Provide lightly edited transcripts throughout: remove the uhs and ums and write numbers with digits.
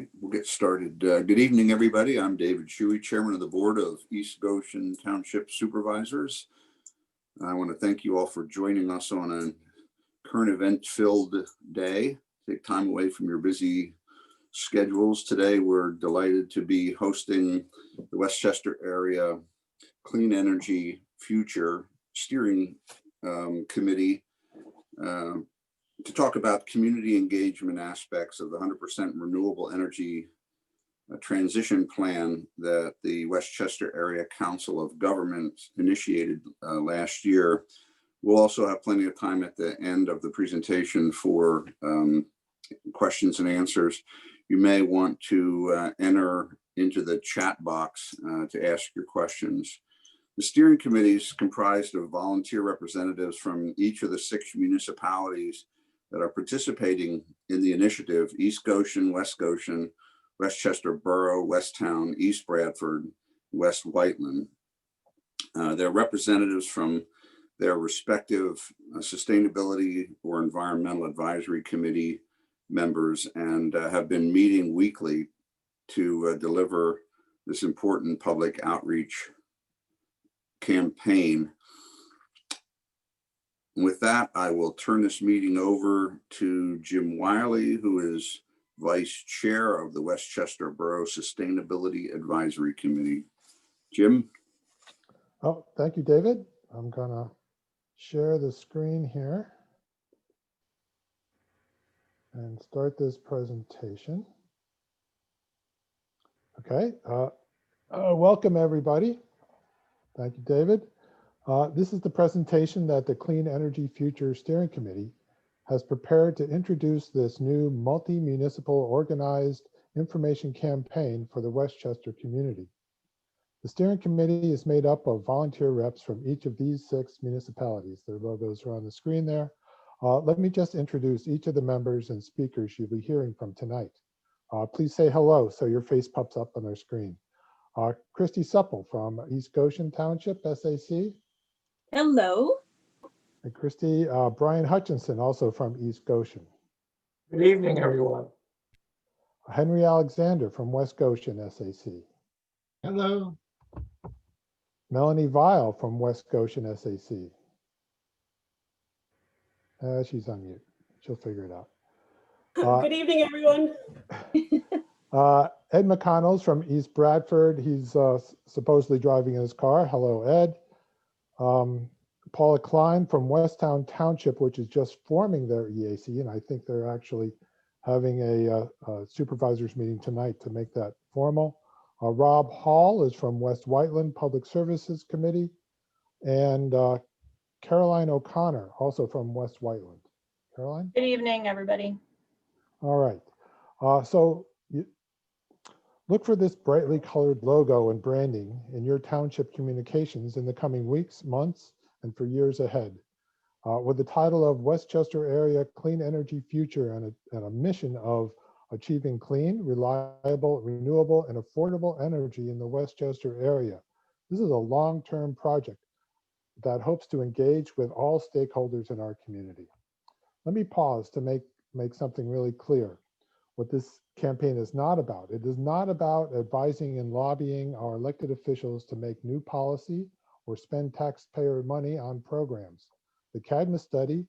right, we'll get started. Good evening, everybody. I'm David Shuey, Chairman of the Board of East Goshen Township Supervisors. I want to thank you all for joining us on a current event-filled day. Take time away from your busy schedules. Today, we're delighted to be hosting the Westchester Area Clean Energy Future Steering Committee to talk about community engagement aspects of the 100% renewable energy transition plan that the Westchester Area Council of Governments initiated last year. We'll also have plenty of time at the end of the presentation for questions and answers. You may want to enter into the chat box to ask your questions. The steering committee is comprised of volunteer representatives from each of the 6 municipalities that are participating in the initiative: East Goshen, West Goshen, Westchester Borough, Westtown, East Bradford, West Whiteland. They're representatives from their respective sustainability or environmental advisory committee members and have been meeting weekly to deliver this important public outreach campaign. With that, I will turn this meeting over to Jim Wiley, who is Vice Chair of the Westchester Borough Sustainability Advisory Committee. Jim? Oh, thank you, David. I'm gonna share the screen here and start this presentation. Okay, welcome everybody. Thank you, David. This is the presentation that the Clean Energy Future Steering Committee has prepared to introduce this new multi-municipal organized information campaign for the Westchester community. The steering committee is made up of volunteer reps from each of these 6 municipalities. Their logos are on the screen there. Let me just introduce each of the members and speakers you'll be hearing from tonight. Please say hello so your face pops up on our screen. Christy Supple from East Goshen Township, SAC. Hello. And Christy, Brian Hutchinson, also from East Goshen. Good evening, everyone. Henry Alexander from West Goshen, SAC. Hello. Melanie Vile from West Goshen, SAC. She's on mute. She'll figure it out. Good evening, everyone. Ed McConnell's from East Bradford. He's supposedly driving in his car. Hello, Ed. Paula Klein from Westtown Township, which is just forming their EAC, and I think they're actually having a supervisors meeting tonight to make that formal. Rob Hall is from West Whiteland Public Services Committee, and Caroline O'Connor, also from West Whiteland. Caroline? Good evening, everybody. All right. So look for this brightly colored logo and branding in your township communications in the coming weeks, months, and for years ahead. With the title of Westchester Area Clean Energy Future and a mission of achieving clean, reliable, renewable, and affordable energy in the Westchester area. This is a long-term project that hopes to engage with all stakeholders in our community. Let me pause to make something really clear. What this campaign is not about. It is not about advising and lobbying our elected officials to make new policy or spend taxpayer money on programs. The Cadmus study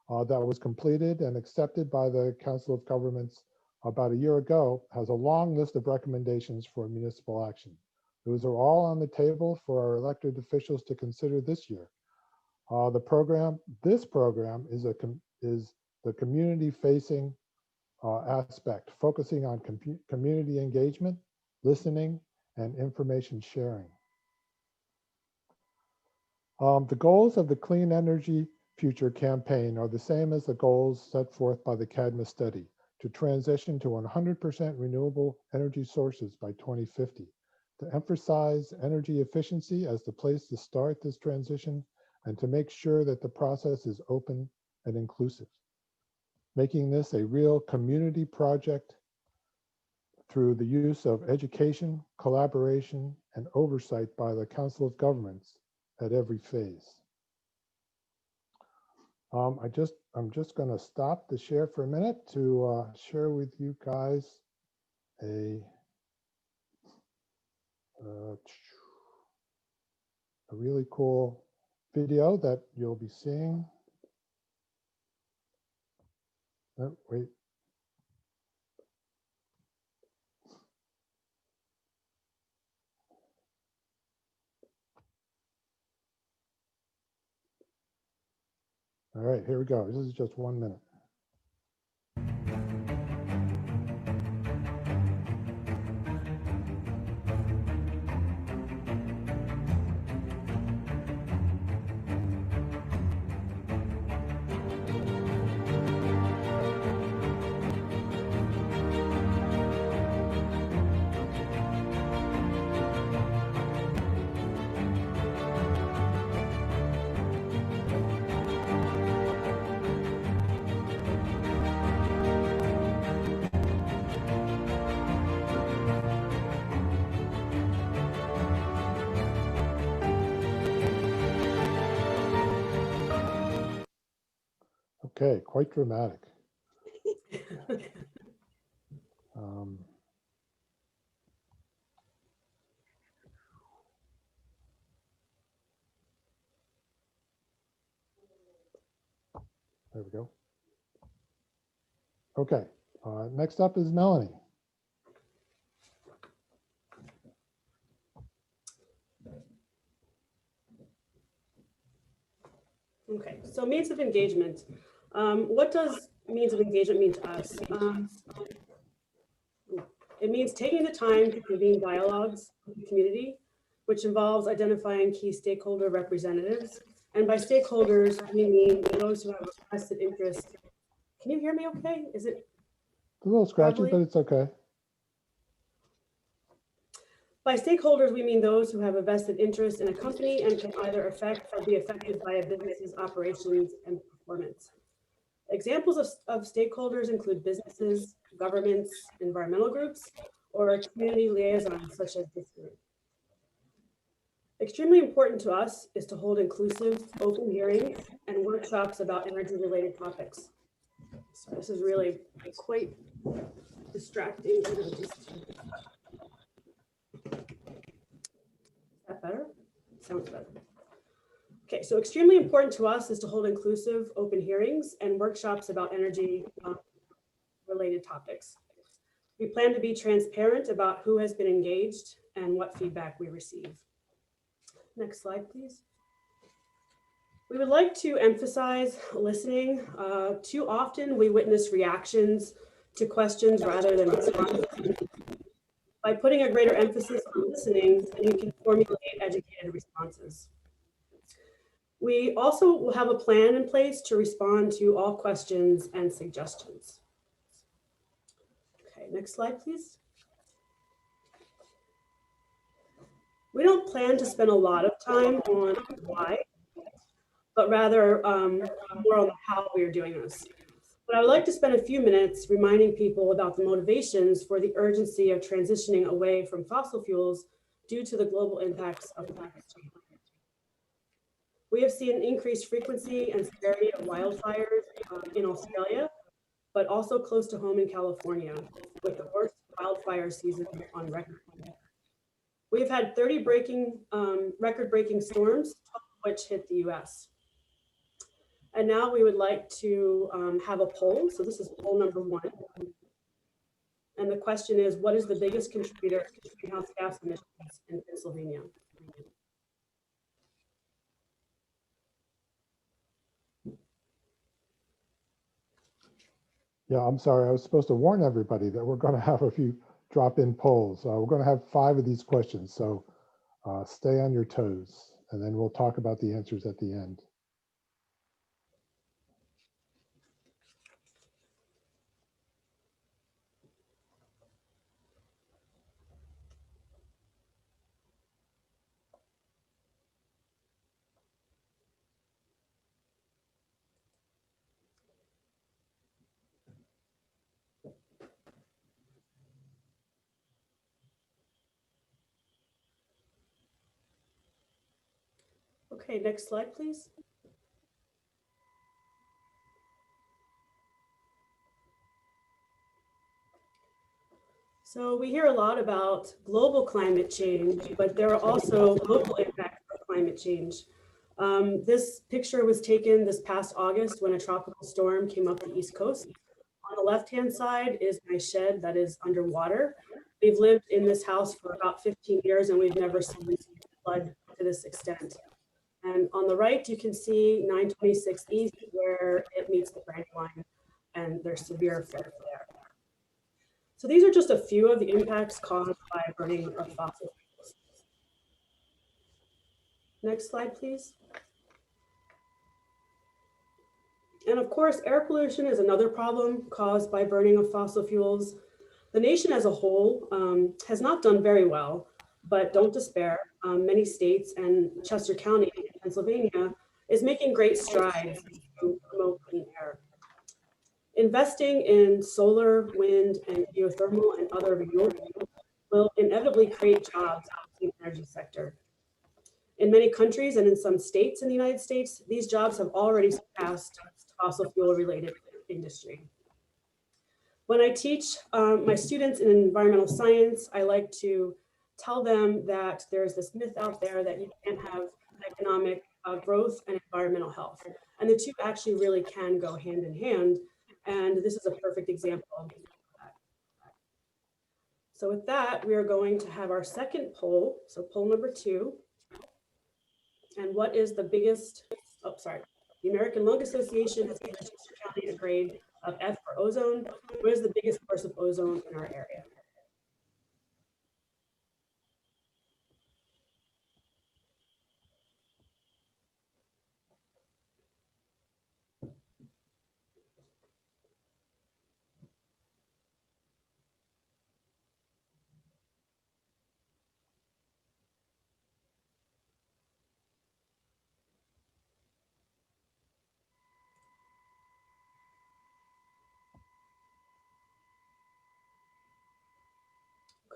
that was completed and accepted by the Council of Governments about a year ago has a long list of recommendations for municipal action. Those are all on the table for our elected officials to consider this year. This program is the community-facing aspect, focusing on community engagement, listening, and information sharing. The goals of the Clean Energy Future campaign are the same as the goals set forth by the Cadmus study, to transition to 100% renewable energy sources by 2050, to emphasize energy efficiency as the place to start this transition, and to make sure that the process is open and inclusive, making this a real community project through the use of education, collaboration, and oversight by the Council of Governments at every phase. I'm just going to stop the share for a minute to share with you guys a really cool video that you'll be seeing. Oh, wait. All right, here we go. This is just 1 minute. Okay, quite dramatic. Um, there we go. Okay, next up is Melanie. Okay, so means of engagement. What does means of engagement mean to us? It means taking the time to convene dialogues with the community, which involves identifying key stakeholder representatives. And by stakeholders, we mean those who have a vested interest. Can you hear me okay? Is it? It's a little scratchy, Probably. but it's okay. By stakeholders, we mean those who have a vested interest in a company and can either affect or be affected by a business's operations and performance. Examples of stakeholders include businesses, governments, environmental groups, or community liaisons such as this group. Extremely important to us is to hold inclusive, open hearings and workshops about energy-related topics. So this is really quite distracting. Is that better? Sounds better. Okay, so extremely important to us is to hold inclusive, open hearings and workshops about energy-related topics. We plan to be transparent about who has been engaged and what feedback we receive. Next slide, please. We would like to emphasize listening. Too often we witness reactions to questions rather than responses. By putting a greater emphasis on listening, we can formulate educated responses. We also will have a plan in place to respond to all questions and suggestions. Okay, next slide, please. We don't plan to spend a lot of time on why, but rather more on how we are doing this. But I would like to spend a few minutes reminding people about the motivations for the urgency of transitioning away from fossil fuels due to the global impacts of climate change. We have seen increased frequency and severity of wildfires in Australia, but also close to home in California, with the worst wildfire season on record. We've had 30 record-breaking storms, 12 of which hit the US. And now we would like to have a poll. So this is poll number 1. And the question is, what is the biggest contributor to greenhouse gas emissions in Pennsylvania? Yeah, I'm sorry. I was supposed to warn everybody that we're going to have a few drop-in polls. We're going to have 5 of these questions, so stay on your toes, and then we'll talk about the answers at the end. Okay, next slide, please. So we hear a lot about global climate change, but there are also local impacts of climate change. This picture was taken this past August when a tropical storm came up the East Coast. On the left-hand side is my shed that is underwater. We've lived in this house for about 15 years and we've never seen flood to this extent. And on the right, you can see 926 East where it meets the Brandywine and there's severe flood there. So these are just a few of the impacts caused by burning of fossil fuels. Next slide, please. And of course, air pollution is another problem caused by burning of fossil fuels. The nation as a whole has not done very well, but don't despair. Many states and Chester County in Pennsylvania is making great strides to promote clean air. Investing in solar, wind, and geothermal and other renewables will inevitably create jobs in the energy sector. In many countries and in some states in the United States, these jobs have already surpassed fossil fuel related industry. When I teach my students in environmental science, I like to tell them that there's this myth out there that you can't have economic growth and environmental health. And the two actually really can go hand in hand. And this is a perfect example of that. So with that, we are going to have our second poll. So poll number 2. And what is the biggest, the American Lung Association has given Chester County a grade of F for ozone. What is the biggest source of ozone in our area?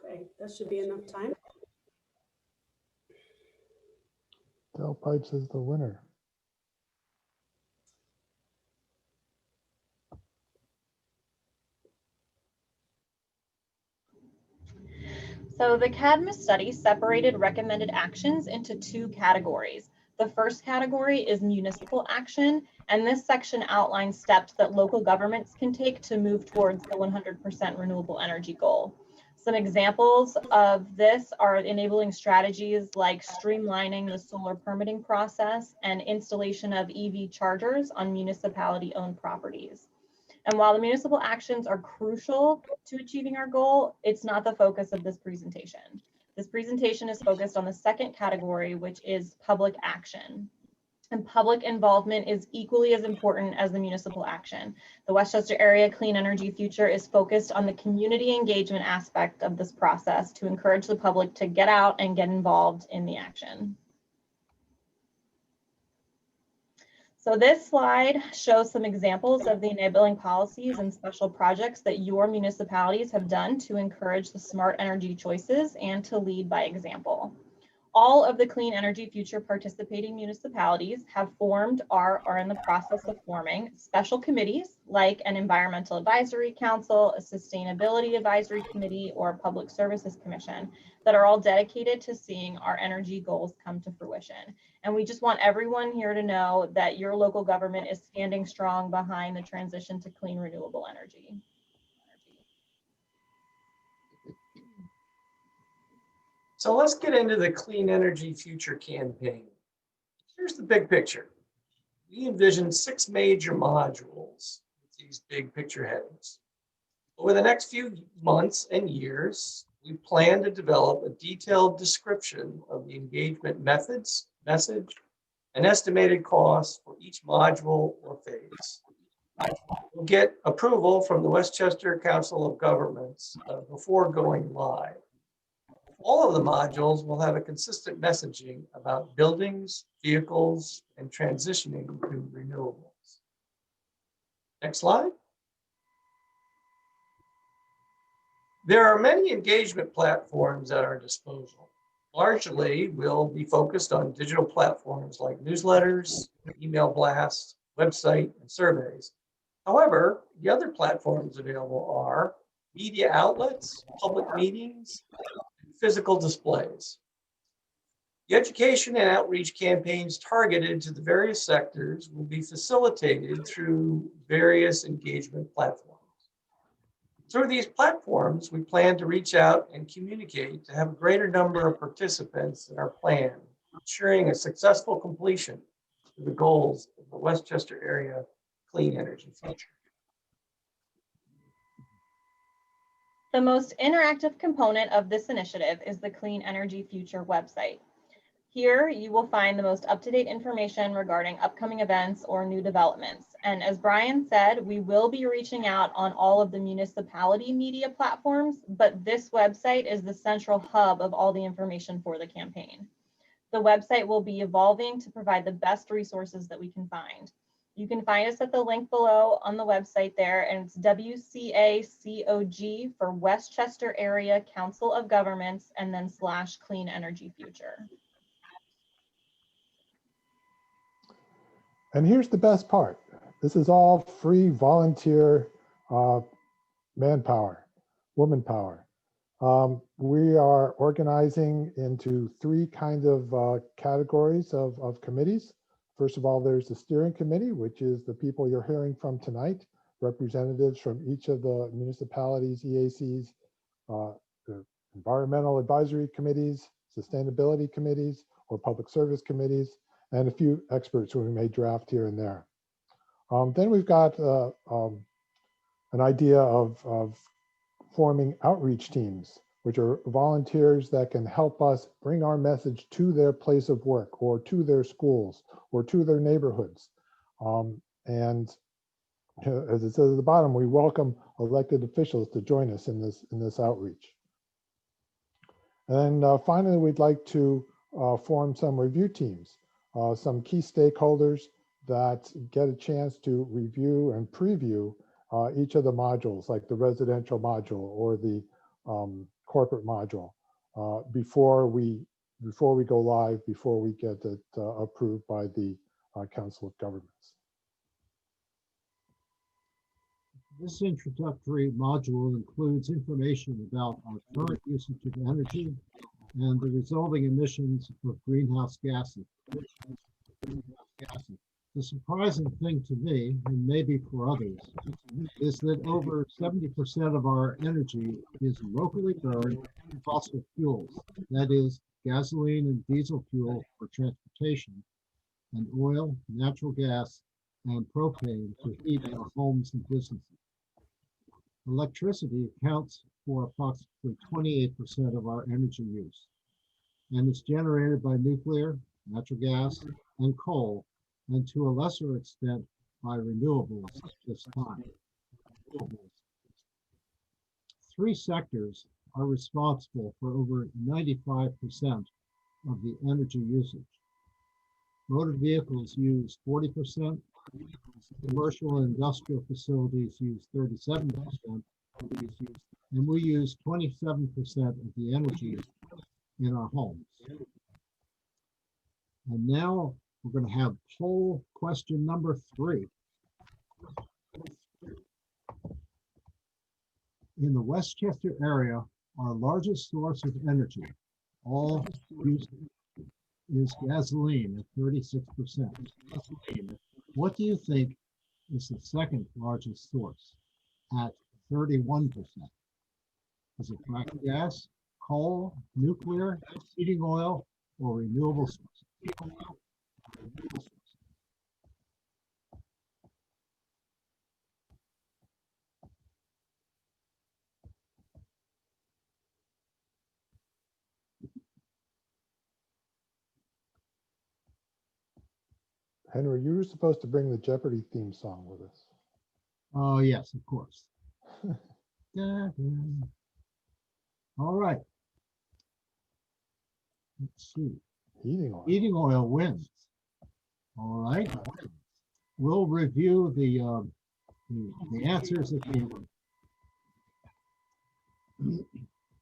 Okay, that should be enough time. Tailpipes is the winner. So the Cadmus study separated recommended actions into 2 categories. The first category is municipal action, and this section outlines steps that local governments can take to move towards the 100% renewable energy goal. Some examples of this are enabling strategies like streamlining the solar permitting process and installation of EV chargers on municipality-owned properties. And while the municipal actions are crucial to achieving our goal, it's not the focus of this presentation. This presentation is focused on the second category, which is public action. And public involvement is equally as important as the municipal action. The Westchester Area Clean Energy Future is focused on the community engagement aspect of this process to encourage the public to get out and get involved in the action. So this slide shows some examples of the enabling policies and special projects that your municipalities have done to encourage the smart energy choices and to lead by example. All of the Clean Energy Future participating municipalities have formed or are in the process of forming special committees like an Environmental Advisory Council, a Sustainability Advisory Committee, or a Public Services Commission that are all dedicated to seeing our energy goals come to fruition. And we just want everyone here to know that your local government is standing strong behind the transition to clean renewable energy. So let's get into the Clean Energy Future campaign. Here's the big picture. We envision 6 major modules with these big picture headings. Over the next few months and years, we plan to develop a detailed description of the engagement methods, message, and estimated costs for each module or phase. We'll get approval from the Westchester Council of Governments before going live. All of the modules will have a consistent messaging about buildings, vehicles, and transitioning to renewables. Next slide. There are many engagement platforms at our disposal. Largely, we'll be focused on digital platforms like newsletters, email blasts, website, and surveys. However, the other platforms available are media outlets, public meetings, and physical displays. The education and outreach campaigns targeted to the various sectors will be facilitated through various engagement platforms. Through these platforms, we plan to reach out and communicate to have a greater number of participants in our plan, ensuring a successful completion of the goals of the Westchester area clean energy future. The most interactive component of this initiative is the Clean Energy Future website. Here, you will find the most up-to-date information regarding upcoming events or new developments. And as Brian said, we will be reaching out on all of the municipality media platforms, but this website is the central hub of all the information for the campaign. The website will be evolving to provide the best resources that we can find. You can find us at the link below on the website there, and it's WCACOG for Westchester Area Council of Governments, and then / Clean Energy Future. And here's the best part. This is all free volunteer manpower, woman power. We are organizing into 3 kinds of categories of committees. First of all, there's the steering committee, which is the people you're hearing from tonight, representatives from each of the municipalities, EACs, the environmental advisory committees, sustainability committees, or public service committees, and a few experts who we may draft here and there. Then we've got an idea of forming outreach teams, which are volunteers that can help us bring our message to their place of work or to their schools or to their neighborhoods. And as it says at the bottom, we welcome elected officials to join us in this outreach. And then finally, we'd like to form some review teams, some key stakeholders that get a chance to review and preview each of the modules, like the residential module or the corporate module, before we go live, before we get it approved by the Council of Governments. This introductory module includes information about our current usage of energy and the resulting emissions of greenhouse gases. The surprising thing to me, and maybe for others, is that over 70% of our energy is locally burned fossil fuels, that is, gasoline and diesel fuel for transportation, and oil, natural gas, and propane to heat our homes and businesses. Electricity accounts for approximately 28% of our energy use, and it's generated by nuclear, natural gas, and coal, and to a lesser extent by renewables at this time. 3 sectors are responsible for over 95% of the energy usage. Motor vehicles use 40%, commercial and industrial facilities use 37%, and we use 27% of the energy in our homes. And now we're going to have poll question number 3. In the Westchester area, our largest source of energy, all used, is gasoline at 36%. What do you think is the second largest source at 31%? Is it natural gas, coal, nuclear, heating oil, or renewable sources? Henry, you were supposed to bring the Jeopardy theme song with us. Oh, yes, of course. All right. Let's see. Heating oil. Heating oil wins. All right. We'll review the answers at the end.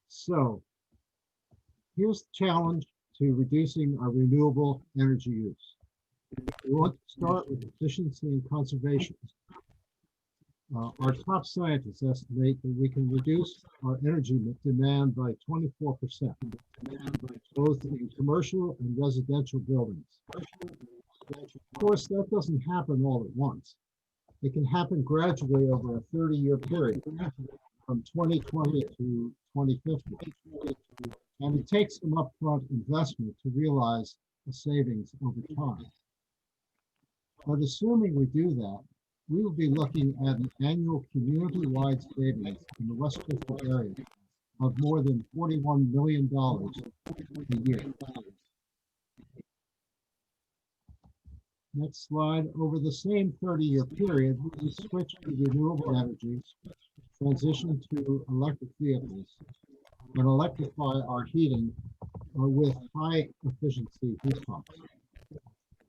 So here's the challenge to reducing our renewable energy use. We want to start with efficiency and conservation. Our top scientists estimate that we can reduce our energy demand by 24%, both in commercial and residential buildings. Of course, that doesn't happen all at once. It can happen gradually over a 30-year period, from 2020 to 2050. And it takes some upfront investment to realize the savings over time. But assuming we do that, we will be looking at an annual community-wide savings in the Westchester area of more than $41 million a year. Next slide. Over the same 30-year period, we switch to renewable energy, transition to electric vehicles, and electrify our heating with high-efficiency heat pumps.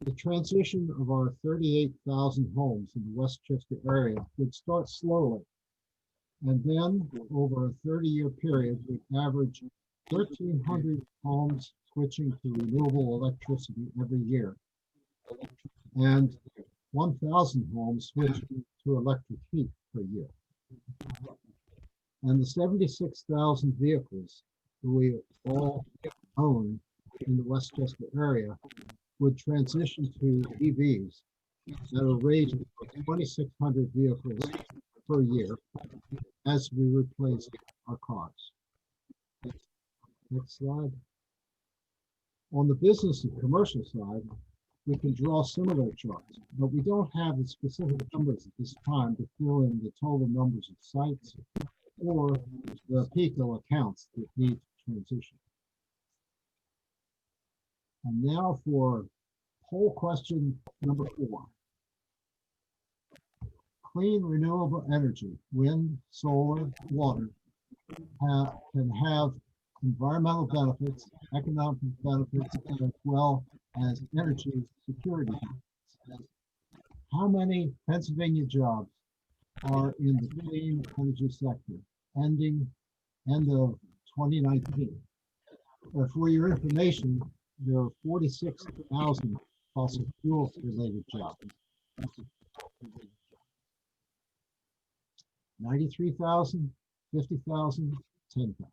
The transition of our 38,000 homes in the Westchester area would start slowly, and then over a 30-year period, we average 1,300 homes switching to renewable electricity every year, and 1,000 homes switching to electric heat per year. And the 76,000 vehicles that we all own in the Westchester area would transition to EVs at a rate of 2,600 vehicles per year as we replace our cars. Next slide. On the business and commercial side, we can draw similar charts, but we don't have the specific numbers at this time to fill in the total numbers of sites or the PICO accounts that need to transition. And now for poll question number 4. Clean renewable energy, wind, solar, water, can have environmental benefits, economic benefits, as well as energy security benefits. How many Pennsylvania jobs are in the clean energy sector end of 2019? For your information, there are 46,000 fossil fuel related jobs. 93,000, 50,000, 10,000.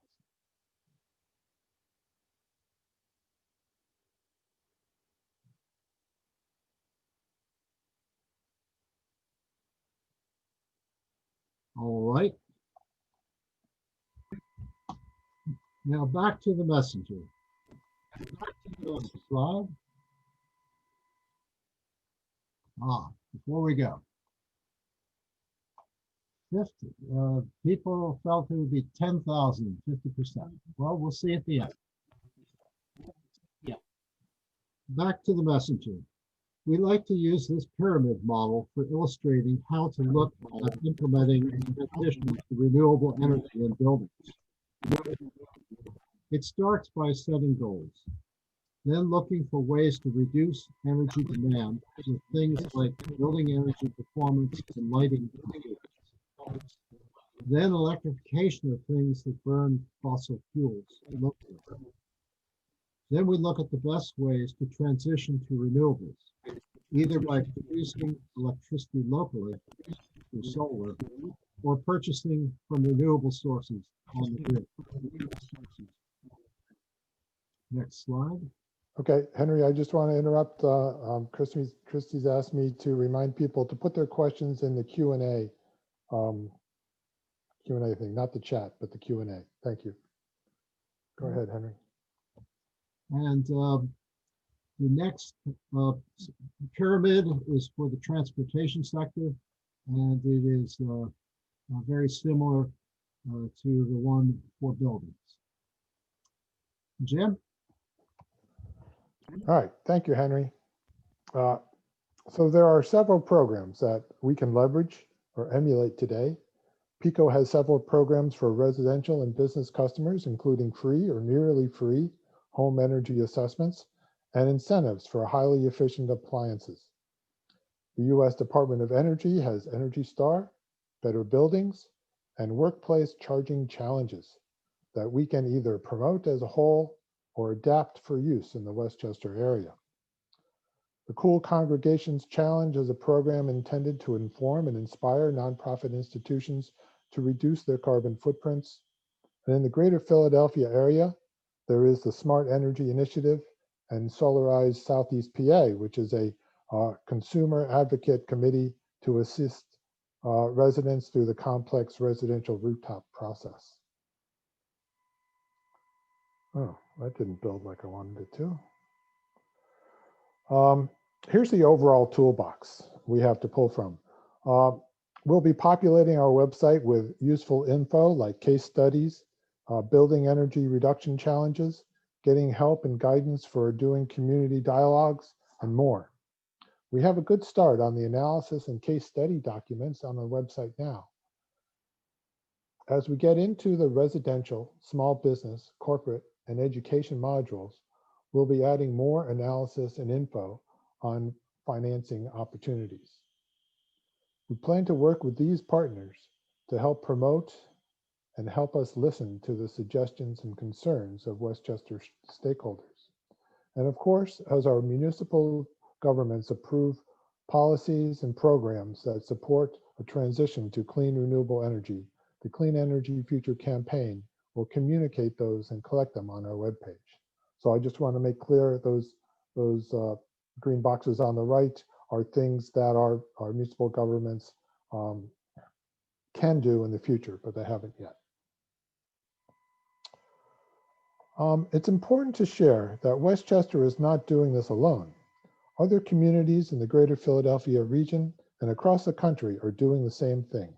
All right. Now back to the messenger. Slide. Before we go. 50. People felt it would be 10,000, 50%. Well, we'll see at the end. Yeah. Back to the messenger. We like to use this pyramid model for illustrating how to look at implementing transition to renewable energy in buildings. It starts by setting goals, then looking for ways to reduce energy demand with things like building energy performance and lighting improvements. Then electrification of things that burn fossil fuels locally. Then we look at the best ways to transition to renewables, either by producing electricity locally through solar or purchasing from renewable sources on the grid. Next slide. Okay, Henry, I just want to interrupt. Christie's asked me to remind people to put their questions in the Q&A thing, not the chat, but the Q&A. Thank you. Go ahead, Henry. And the next pyramid is for the transportation sector, and it is very similar to the one for buildings. Jim? All right, thank you, Henry. So there are several programs that we can leverage or emulate today. PICO has several programs for residential and business customers, including free or nearly free home energy assessments and incentives for highly efficient appliances. The U.S. Department of Energy has Energy Star, Better Buildings, and workplace charging challenges that we can either promote as a whole or adapt for use in the Westchester area. The Cool Congregations Challenge is a program intended to inform and inspire nonprofit institutions to reduce their carbon footprints. And in the greater Philadelphia area, there is the Smart Energy Initiative and Solarize Southeast PA, which is a consumer advocate committee to assist residents through the complex residential rooftop process. Oh, that didn't build like I wanted it to. Here's the overall toolbox we have to pull from. We'll be populating our website with useful info like case studies, building energy reduction challenges, getting help and guidance for doing community dialogues, and more. We have a good start on the analysis and case study documents on our website now. As we get into the residential, small business, corporate, and education modules, we'll be adding more analysis and info on financing opportunities. We plan to work with these partners to help promote and help us listen to the suggestions and concerns of Westchester stakeholders. And of course, as our municipal governments approve policies and programs that support a transition to clean renewable energy, the Clean Energy Future Campaign will communicate those and collect them on our webpage. So I just want to make clear those green boxes on the right are things that our municipal governments can do in the future, but they haven't yet. It's important to share that Westchester is not doing this alone. Other communities in the greater Philadelphia region and across the country are doing the same thing.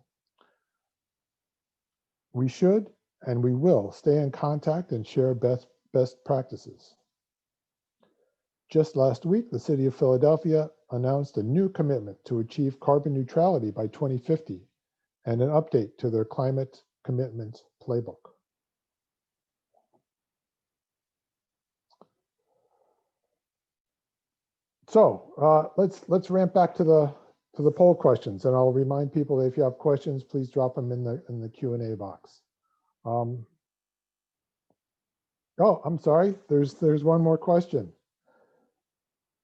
We should and we will stay in contact and share best practices. Just last week, the city of Philadelphia announced a new commitment to achieve carbon neutrality by 2050 and an update to their climate commitment playbook. So let's ramp back to the poll questions, and I'll remind people that if you have questions, please drop them in the Q&A box. Oh, I'm sorry. There's one more question.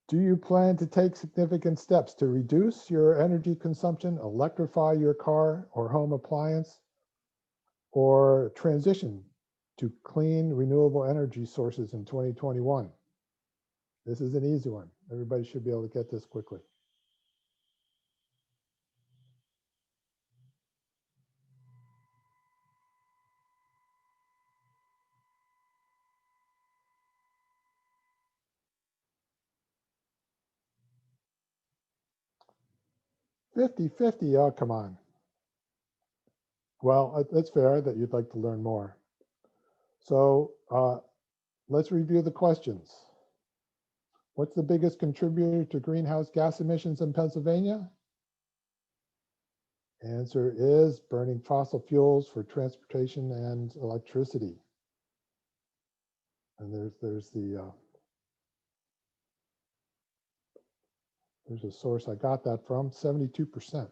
Do you plan to take significant steps to reduce your energy consumption, electrify your car or home appliance, or transition to clean renewable energy sources in 2021? This is an easy one. Everybody should be able to get this quickly. $50-50, oh, come on. Well, that's fair that you'd like to learn more. So let's review the questions. What's the biggest contributor to greenhouse gas emissions in Pennsylvania? Answer is burning fossil fuels for transportation and electricity. And there's a source I got that from, 72%.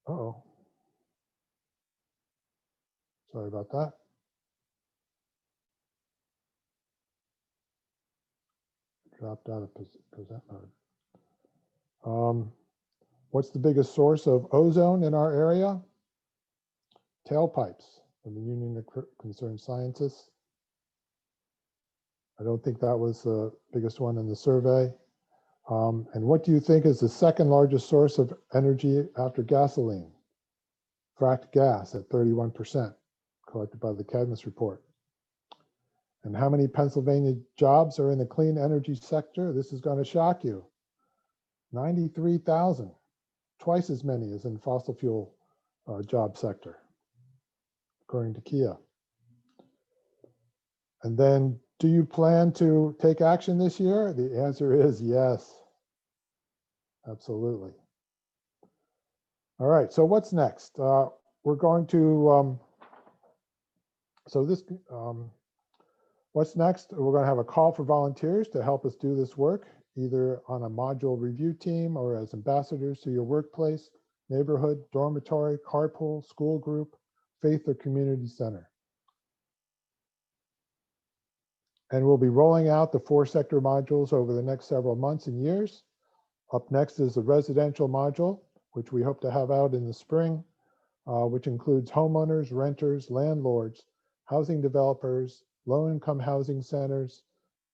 Uh-oh. Sorry about that. Dropped out of present mode. What's the biggest source of ozone in our area? Tailpipes from the Union of Concerned Scientists. I don't think that was the biggest one in the survey. And what do you think is the second largest source of energy after gasoline? Fracked gas at 31%, collected by the Cadmus report. And how many Pennsylvania jobs are in the clean energy sector? This is going to shock you. 93,000, twice as many as in fossil fuel job sector, according to Kia. And then, do you plan to take action this year? The answer is yes, absolutely. All right, so what's next? We're going to, what's next? We're going to have a call for volunteers to help us do this work, either on a module review team or as ambassadors to your workplace, neighborhood, dormitory, carpool, school group, faith or community center. And we'll be rolling out the 4-sector modules over the next several months and years. Up next is the residential module, which we hope to have out in the spring, which includes homeowners, renters, landlords, housing developers, low-income housing centers,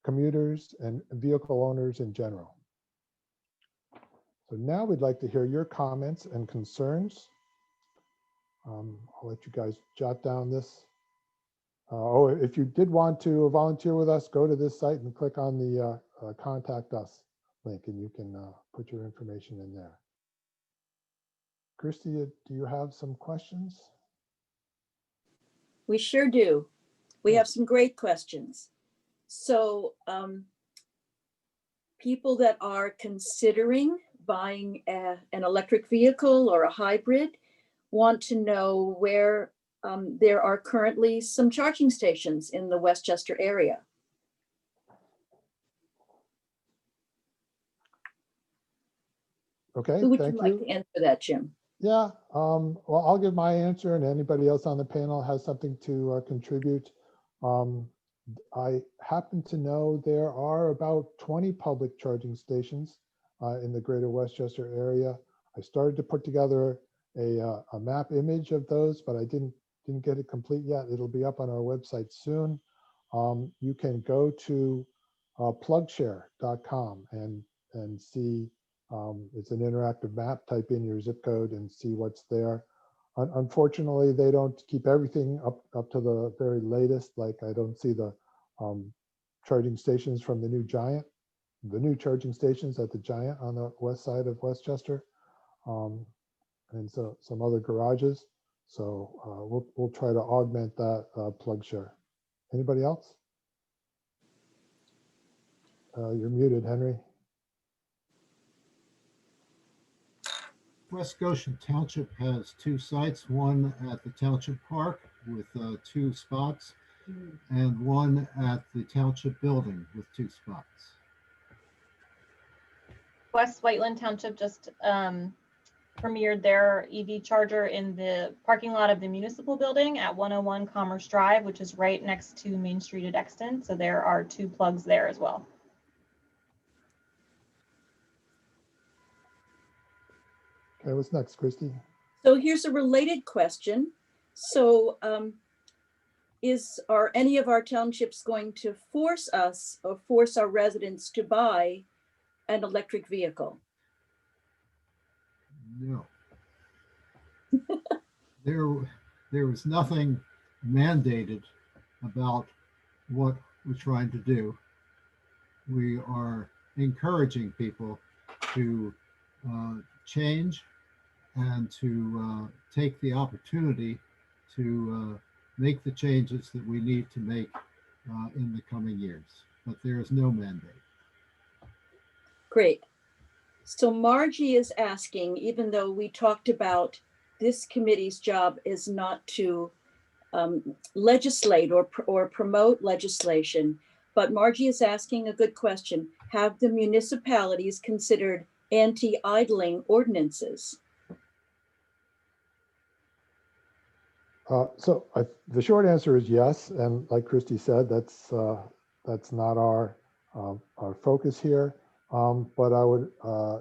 commuters, and vehicle owners in general. So now we'd like to hear your comments and concerns. I'll let you guys jot down this. Oh, if you did want to volunteer with us, go to this site and click on the contact us link, and you can put your information in there. Christy, do you have some questions? We sure do. We have some great questions. So people that are considering buying an electric vehicle or a hybrid want to know where there are currently some charging stations in the Westchester area. Okay, Who would you thank like you. to answer that, Jim? Yeah, well, I'll give my answer, and anybody else on the panel has something to contribute. I happen to know there are about 20 public charging stations in the greater Westchester area. I started to put together a map image of those, but I didn't get it complete yet. It'll be up on our website soon. You can go to plugshare.com and see. It's an interactive map. Type in your zip code and see what's there. Unfortunately, they don't keep everything up to the very latest. Like I don't see the charging stations from the new charging stations at the Giant on the west side of Westchester, and so some other garages. So we'll try to augment that Plugshare. Anybody else? You're muted, Henry. West Goshen Township has 2 sites, one at the Township Park with 2 spots, and one at the Township Building with 2 spots. West Whiteland Township just premiered their EV charger in the parking lot of the Municipal Building at 101 Commerce Drive, which is right next to Main Street at Exton. So there are 2 plugs there as well. Okay, what's next, Christy? So here's a related question. So are any of our townships going to force us or force our residents to buy an electric vehicle? No. There was nothing mandated about what we're trying to do. We are encouraging people to change and to take the opportunity to make the changes that we need to make in the coming years. But there is no mandate. Great. So Margie is asking, even though we talked about this committee's job is not to legislate or promote legislation, but Margie is asking a good question. Have the municipalities considered anti-idling ordinances? The short answer is yes, and like Christy said, that's not our focus here. But I would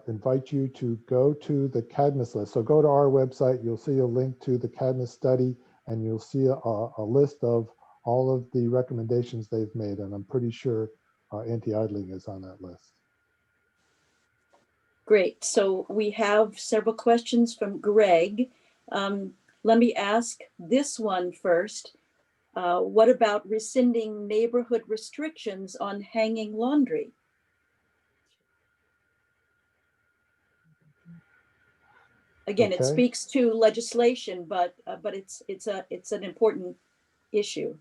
invite you to go to the Cadmus list. So go to our website, you'll see a link to the Cadmus study, and you'll see a list of all of the recommendations they've made. And I'm pretty sure anti-idling is on that list. Great. So we have several questions from Greg. Let me ask this one first. What about rescinding neighborhood restrictions on hanging laundry? Again, it speaks to legislation, but it's an important issue.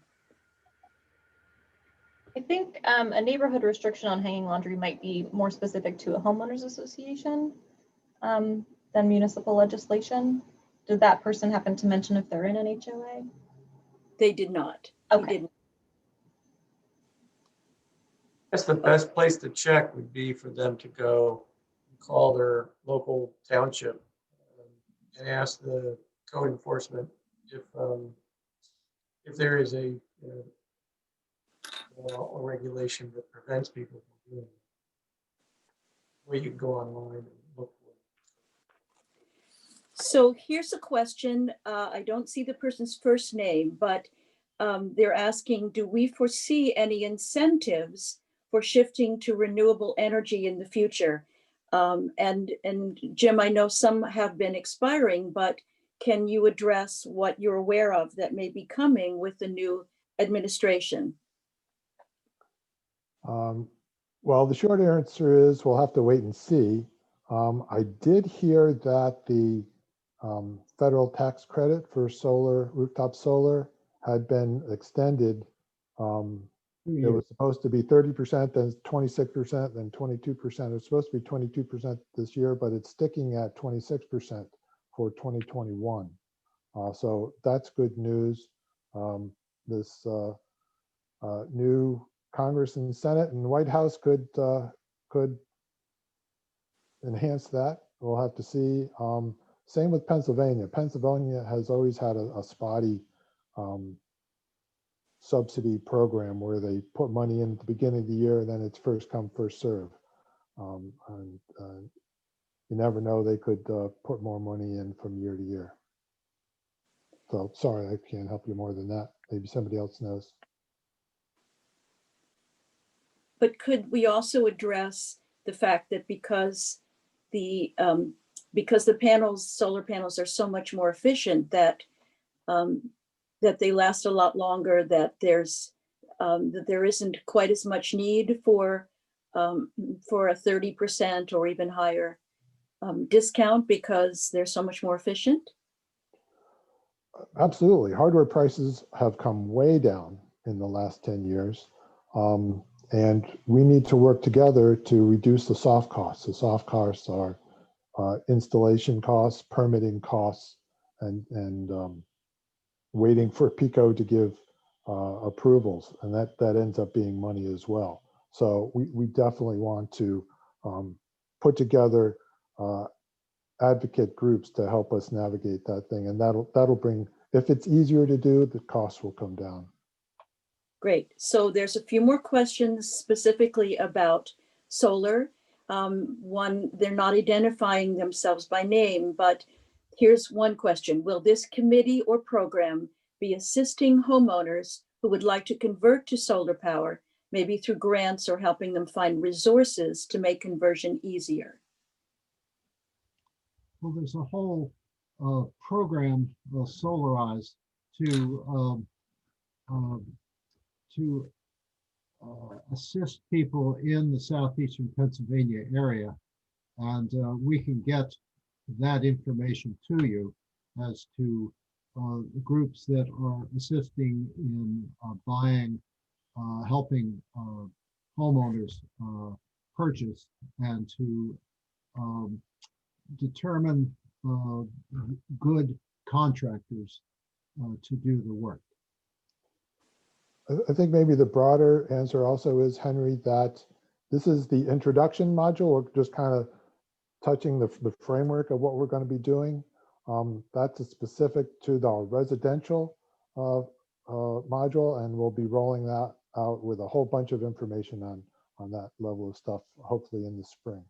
I think a neighborhood restriction on hanging laundry might be more specific to a homeowners association than municipal legislation. Did that person happen to mention if they're in an HOA? They did not. Okay. He didn't. I guess the best place to check would be for them to go call their local township and ask the code enforcement if there is a law or regulation that prevents people from doing it. Where you can go online and look for it. So here's a question. I don't see the person's first name, but they're asking, do we foresee any incentives for shifting to renewable energy in the future? And Jim, I know some have been expiring, but can you address what you're aware of that may be coming with the new administration? Well, the short answer is we'll have to wait and see. I did hear that the federal tax credit for solar, rooftop solar, had been extended. It was supposed to be 30%, then 26%, then 22%. It's supposed to be 22% this year, but it's sticking at 26% for 2021. So that's good news. This new Congress and Senate and White House could enhance that. We'll have to see. Same with Pennsylvania. Pennsylvania has always had a spotty subsidy program where they put money in at the beginning of the year and then it's first come, first serve. And you never know, they could put more money in from year to year. So sorry, I can't help you more than that. Maybe somebody else knows. But could we also address the fact that because the solar panels are so much more efficient, that that they last a lot longer, that there isn't quite as much need for a 30% or even higher discount because they're so much more efficient? Absolutely. Hardware prices have come way down in the last 10 years. And we need to work together to reduce the soft costs. The soft costs are installation costs, permitting costs, and waiting for PICO to give approvals. And that ends up being money as well. So we definitely want to put together advocate groups to help us navigate that thing. And that'll bring, if it's easier to do, the costs will come down. Great. So there's a few more questions specifically about solar. One, they're not identifying themselves by name, but here's one question. Will this committee or program be assisting homeowners who would like to convert to solar power, maybe through grants or helping them find resources to make conversion easier? Well, there's a whole program, Solarize, to assist people in the southeastern Pennsylvania area. And we can get that information to you as to the groups that are assisting in buying, helping homeowners purchase, and to determine good contractors to do the work. I think maybe the broader answer also is, Henry, that this is the introduction module. We're just kind of touching the framework of what we're going to be doing. That's specific to the residential module, and we'll be rolling that out with a whole bunch of information on that level of stuff, hopefully in the spring.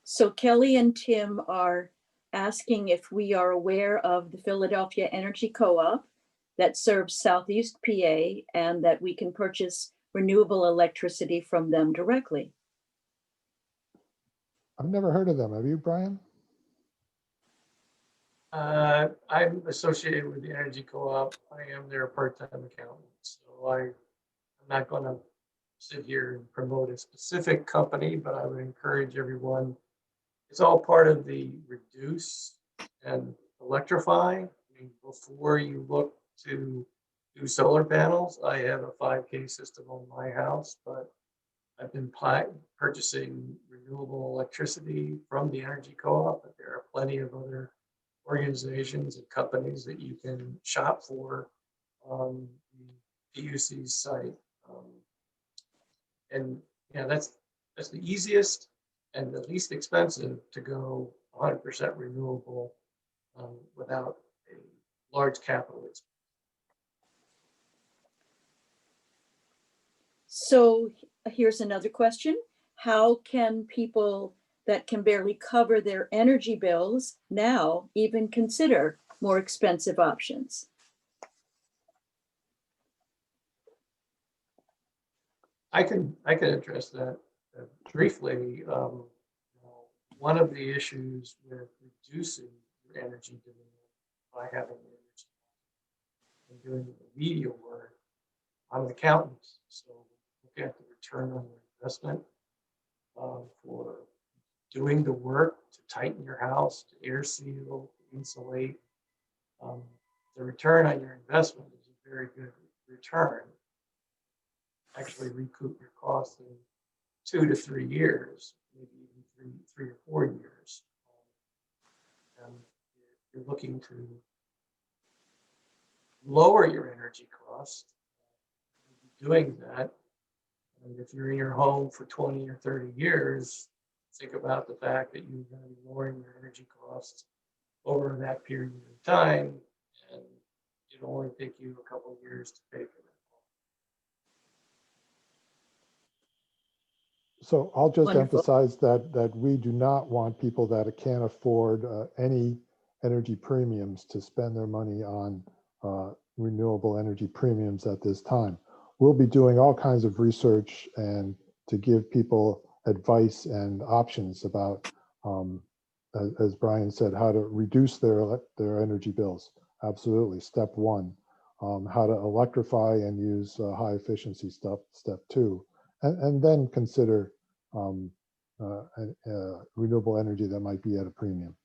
So Kelly and Tim are asking if we are aware of the Philadelphia Energy Co-op that serves Southeast PA and that we can purchase renewable electricity from them directly. I've never heard of them. Have you, Brian? I'm associated with the Energy Co-op. I am their part-time accountant. So I'm not going to sit here and promote a specific company, but I would encourage everyone. It's all part of the reduce and electrify. I mean, before you look to do solar panels, I have a 5K system on my house, but I've been purchasing renewable electricity from the Energy Co-op. But there are plenty of other organizations and companies that you can shop for on the PUC's site. And yeah, that's the easiest and the least expensive to go 100% renewable without a large capital expense. So here's another question. How can people that can barely cover their energy bills now even consider more expensive options? I can address that briefly. One of the issues with reducing your energy demand by having energy and doing the remedial work, I'm an accountant, so look at the return on your investment for doing the work to tighten your house, to air seal, to insulate. The return on your investment is a very good return. Actually recoup your costs in 2 to 3 years, maybe even three or 4 years. And you're looking to lower your energy costs. Doing that, and if you're in your home for 20 or 30 years, think about the fact that you're going to be lowering your energy costs over that period of time, and it'll only take you a couple of years to pay for that. So I'll just Wonderful. emphasize that we do not want people that can't afford any energy premiums to spend their money on renewable energy premiums at this time. We'll be doing all kinds of research and to give people advice and options about, as Brian said, how to reduce their energy bills. Absolutely, step one. How to electrify and use high efficiency stuff, step two. And then consider renewable energy that might be at a premium.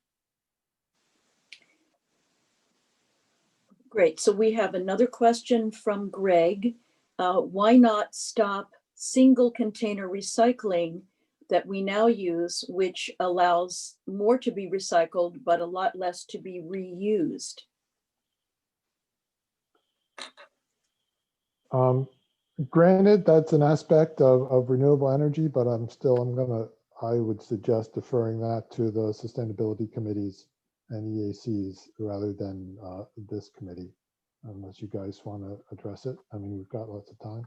Great. So we have another question from Greg. Why not stop single container recycling that we now use, which allows more to be recycled, but a lot less to be reused? Granted, that's an aspect of renewable energy, but I would suggest deferring that to the sustainability committees and EACs rather than this committee, unless you guys want to address it. I mean, we've got lots of time.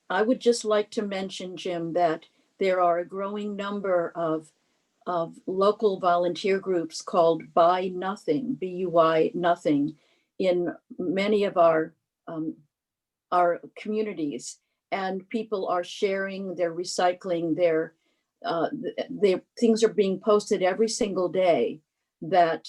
I would just like to mention, Jim, that there are a growing number of local volunteer groups called Buy Nothing, B-U-Y Nothing, in many of our communities, and people are sharing their recycling, their things are being posted every single day that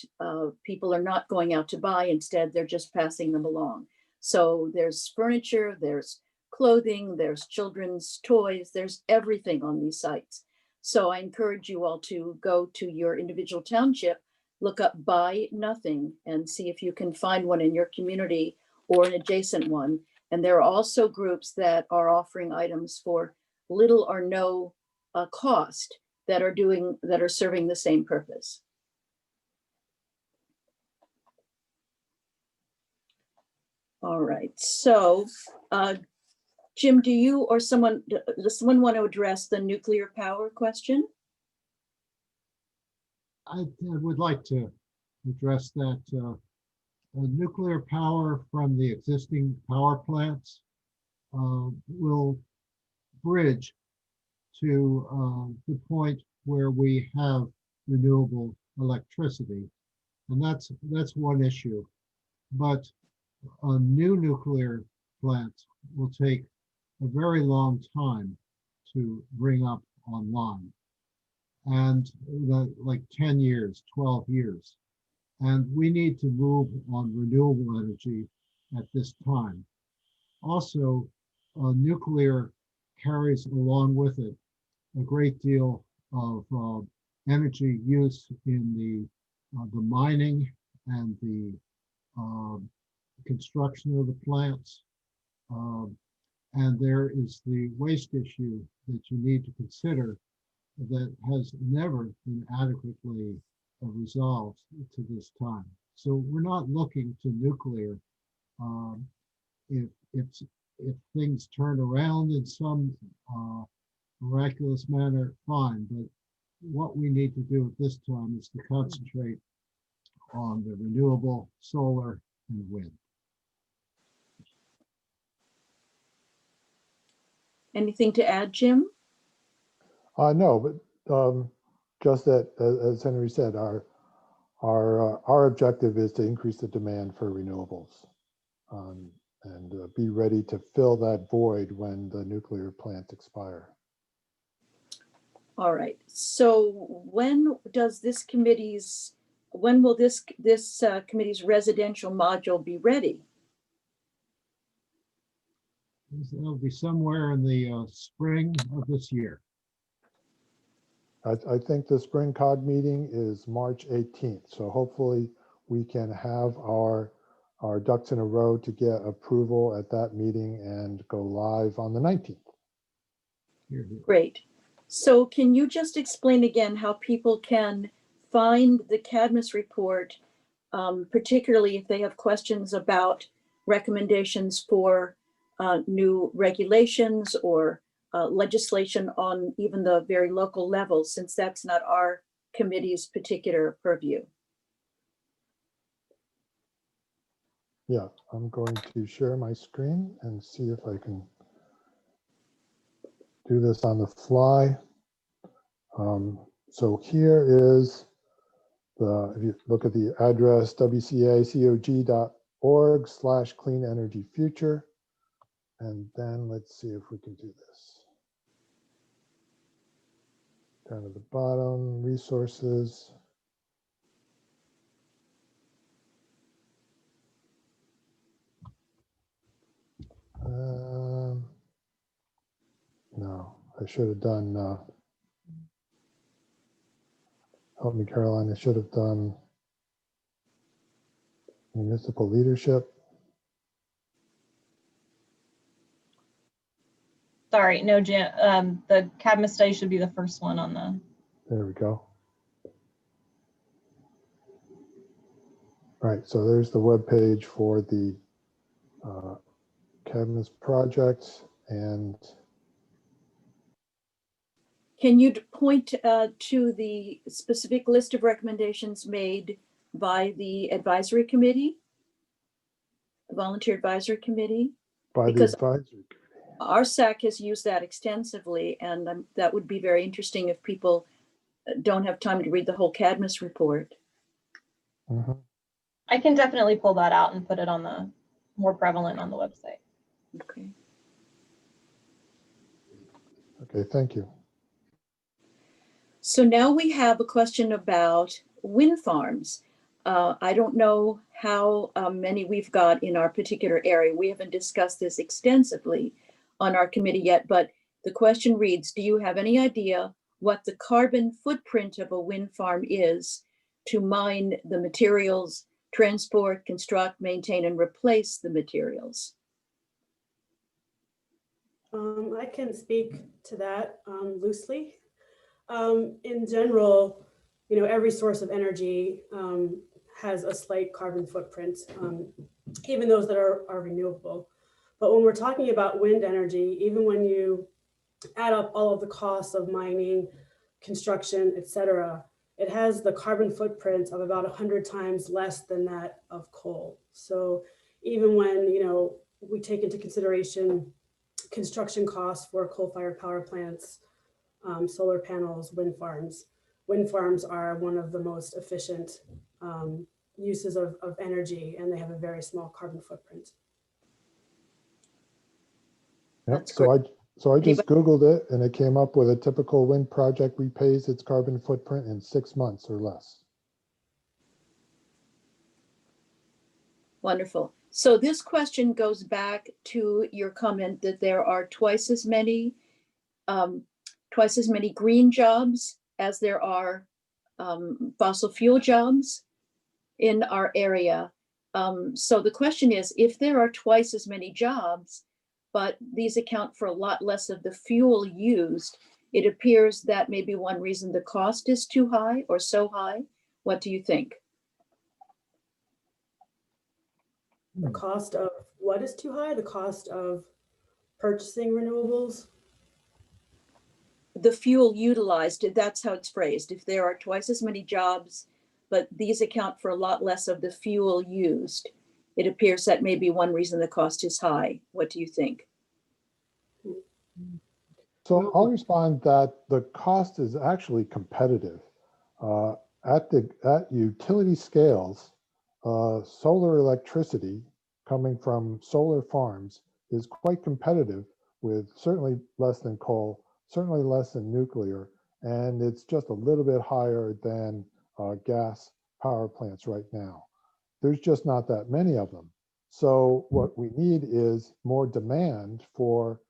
people are not going out to buy. Instead, they're just passing them along. So there's furniture, there's clothing, there's children's toys, there's everything on these sites. So I encourage you all to go to your individual township, look up Buy Nothing, and see if you can find one in your community or an adjacent one. And there are also groups that are offering items for little or no cost that are serving the same purpose. All right, so Jim, do you or does someone want to address the nuclear power question? I would like to address that. Nuclear power from the existing power plants will bridge to the point where we have renewable electricity, and that's one issue. But a new nuclear plant will take a very long time to bring up online, and like 10 years, 12 years. And we need to move on renewable energy at this time. Also, nuclear carries along with it a great deal of energy use in the mining and the construction of the plants. And there is the waste issue that you need to consider that has never been adequately resolved to this time. So we're not looking to nuclear. If things turn around in some miraculous manner, fine. But what we need to do at this time is to concentrate on the renewable solar and wind. Anything to add, Jim? No, but just that, as Henry said, our objective is to increase the demand for renewables, and be ready to fill that void when the nuclear plants expire. All right. So when will this committee's residential module be ready? It'll be somewhere in the spring of this year. I think the spring COG meeting is March 18th. So hopefully we can have our ducks in a row to get approval at that meeting and go live on the 19th. Here, here. Great. So can you just explain again how people can find the Cadmus report, particularly if they have questions about recommendations for new regulations or legislation on even the very local level, since that's not our committee's particular purview? Yeah, I'm going to share my screen and see if I can do this on the fly. So here is if you look at the address, wcacog.org/clean energy future. And then let's see if we can do this. Down at the bottom, resources. No, I should have done, help me, Caroline, I should have done municipal leadership. Sorry, no, Jim, the Cadmus study should be the first one on the. There we go. All right, so there's the web page for the Cadmus project. And Can you point to the specific list of recommendations made by the advisory committee, the volunteer advisory committee? by Because the advisory. our SAC has used that extensively, and that would be very interesting if people don't have time to read the whole Cadmus report. Mhm. I can definitely pull that out and put it on the more prevalent on the website. Okay. Okay, thank you. So now we have a question about wind farms. I don't know how many we've got in our particular area. We haven't discussed this extensively on our committee yet, but the question reads, do you have any idea what the carbon footprint of a wind farm is to mine the materials, transport, construct, maintain, and replace the materials? I can speak to that loosely. In general, every source of energy has a slight carbon footprint, even those that are renewable. But when we're talking about wind energy, even when you add up all of the costs of mining, construction, et cetera, it has the carbon footprint of about 100 times less than that of coal. So even when, we take into consideration construction costs for coal-fired power plants, solar panels, wind farms are one of the most efficient uses of energy, and they have a very small carbon footprint. Yep. That's So I just Googled it and it came up with a typical wind project repays its carbon footprint in 6 months or less. Wonderful. So this question goes back to your comment that there are twice as many green jobs as there are fossil fuel jobs in our area. So the question is, if there are twice as many jobs, but these account for a lot less of the fuel used, it appears that may be one reason the cost is too high or so high. What do you think? The cost of what is too high? The cost of purchasing renewables? The fuel utilized, that's how it's phrased. If there are twice as many jobs, but these account for a lot less of the fuel used, it appears that may be one reason the cost is high. What do you think? So I'll respond that the cost is actually competitive. At utility scales, solar electricity coming from solar farms is quite competitive with certainly less than coal, certainly less than nuclear, and it's just a little bit higher than gas power plants right now. There's just not that many of them. So what we need is more demand for,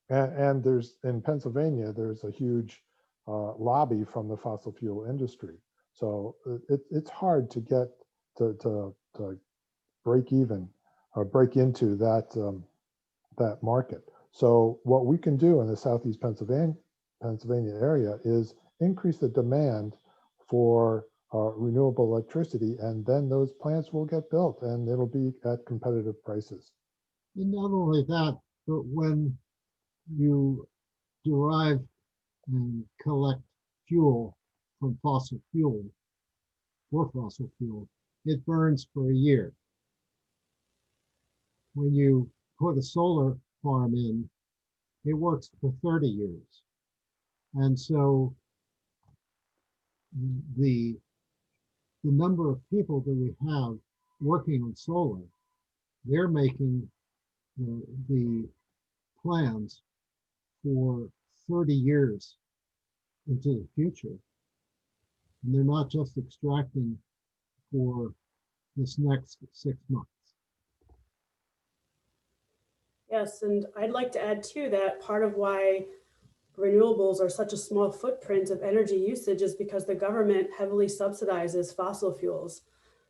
and there's in Pennsylvania, there's a huge lobby from the fossil fuel industry. So it's hard to get to break even or break into that market. So what we can do in the Southeast Pennsylvania area is increase the demand for renewable electricity, and then those plants will get built and it'll be at competitive prices. And not only that, but when you derive and collect fuel from fossil fuel, it burns for a year. When you put a solar farm in, it works for 30 years. And so the number of people that we have working on solar, they're making the plans for 30 years into the future. And they're not just extracting for this next 6 months. Yes, and I'd like to add too that part of why renewables are such a small footprint of energy usage is because the government heavily subsidizes fossil fuels.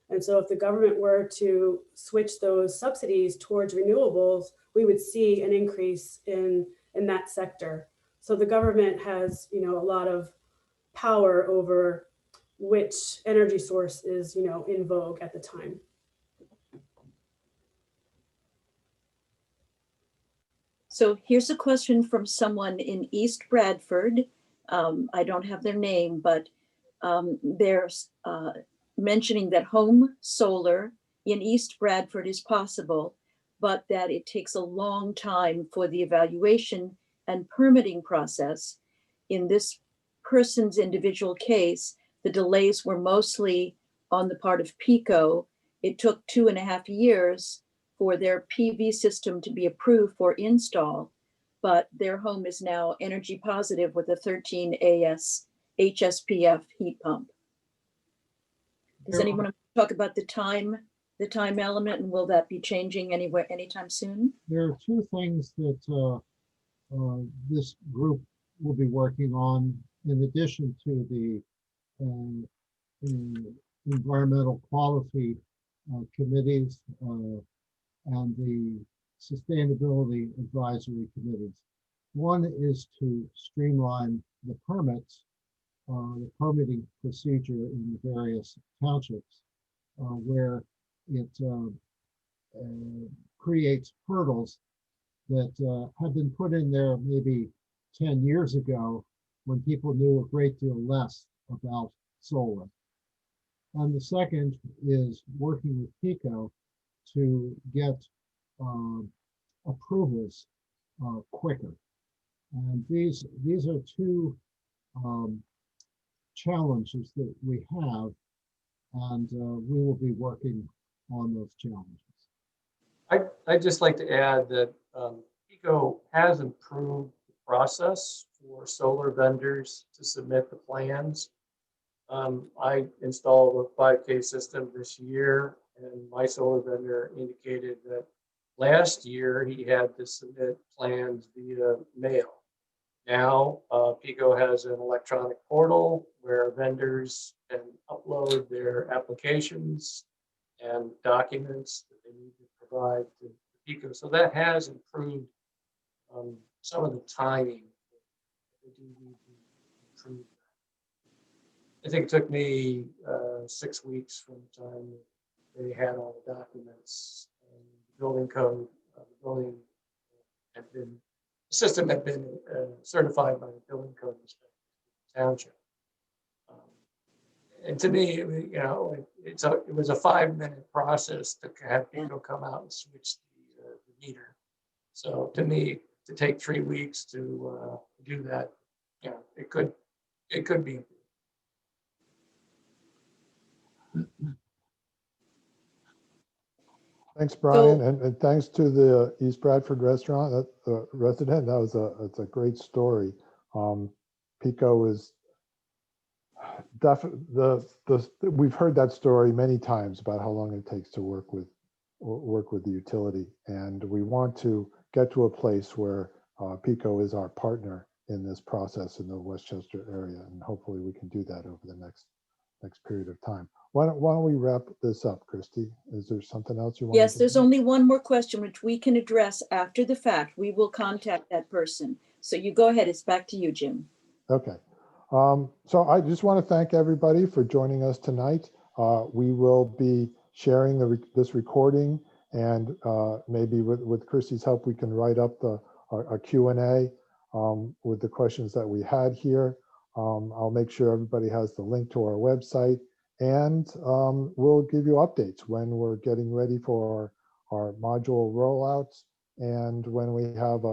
And so if the government were to switch those subsidies towards renewables, we would see an increase in that sector. So the government has, a lot of power over which energy source is, in vogue at the time. So here's a question from someone in East Bradford. I don't have their name, but they're mentioning that home solar in East Bradford is possible, but that it takes a long time for the evaluation and permitting process. In this person's individual case, the delays were mostly on the part of PECO. It took 2.5 years for their PV system to be approved for install, but their home is now energy positive with a 13 AS HSPF heat pump. Does anyone want to talk about the time element, and will that be changing anywhere anytime soon? There are two things that this group will be working on in addition to the environmental quality committees and the sustainability advisory committees. One is to streamline the permits, the permitting procedure in the various townships, where it creates hurdles that have been put in there maybe 10 years ago when people knew a great deal less about solar. And the second is working with PECO to get approvals quicker. And these are two challenges that we have, and we will be working on those challenges. I'd just like to add that PECO has improved the process for solar vendors to submit the plans. I installed a 5K system this year, and my solar vendor indicated that last year he had to submit plans via mail. Now, PECO has an electronic portal where vendors can upload their applications and documents that they need to provide to PECO. So that has improved some of the timing. They do need to improve that. I think it took me 6 weeks from the time that they had all the documents and the building code. The building had been, the system had been certified by the building code inspector township. And to me, it was a 5-minute process to have PECO come out and switch the meter. So to me, to take 3 weeks to do that. Yeah, it could be. Thanks, Brian, and thanks to the East Bradford restaurant, that resident. That was it's a great story. Pico is definitely we've heard that story many times about how long it takes to work with the utility, and we want to get to a place where Pico is our partner in this process in the Westchester area, and hopefully we can do that over the next period of time. Why don't we wrap this up, Christy? Is there something else you want? Yes, there's only one more question which we can address after the fact. We will contact that person. So you go ahead. It's back to you, Jim. Okay. So I just want to thank everybody for joining us tonight. We will be sharing this recording, and maybe with Christy's help, we can write up a Q&A with the questions that we had here. I'll make sure everybody has the link to our website, and we'll give you updates when we're getting ready for our module rollouts and when we have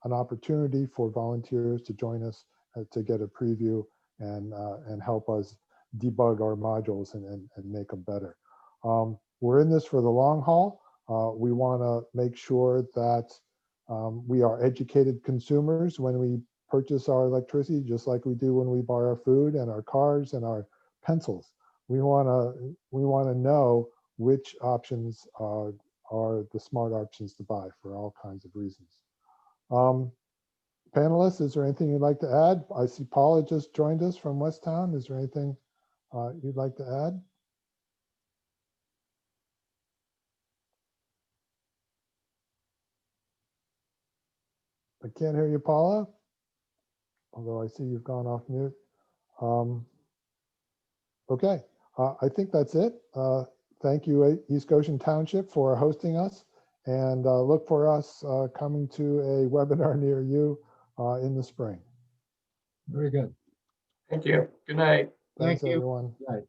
an opportunity for volunteers to join us to get a preview and help us debug our modules and make them better. We're in this for the long haul. We want to make sure that we are educated consumers when we purchase our electricity, just like we do when we buy our food and our cars and our pencils. We want to know which options are the smart options to buy for all kinds of reasons. Panelists, is there anything you'd like to add? I see Paula just joined us from Westtown. Is there anything you'd like to add? I can't hear you, Paula, although I see you've gone off mute. Okay, I think that's it. Thank you, East Goshen Township, for hosting us, and look for us coming to a webinar near you in the spring. Very good. Thank you. Good night. Thanks, Thank you. everyone. Right.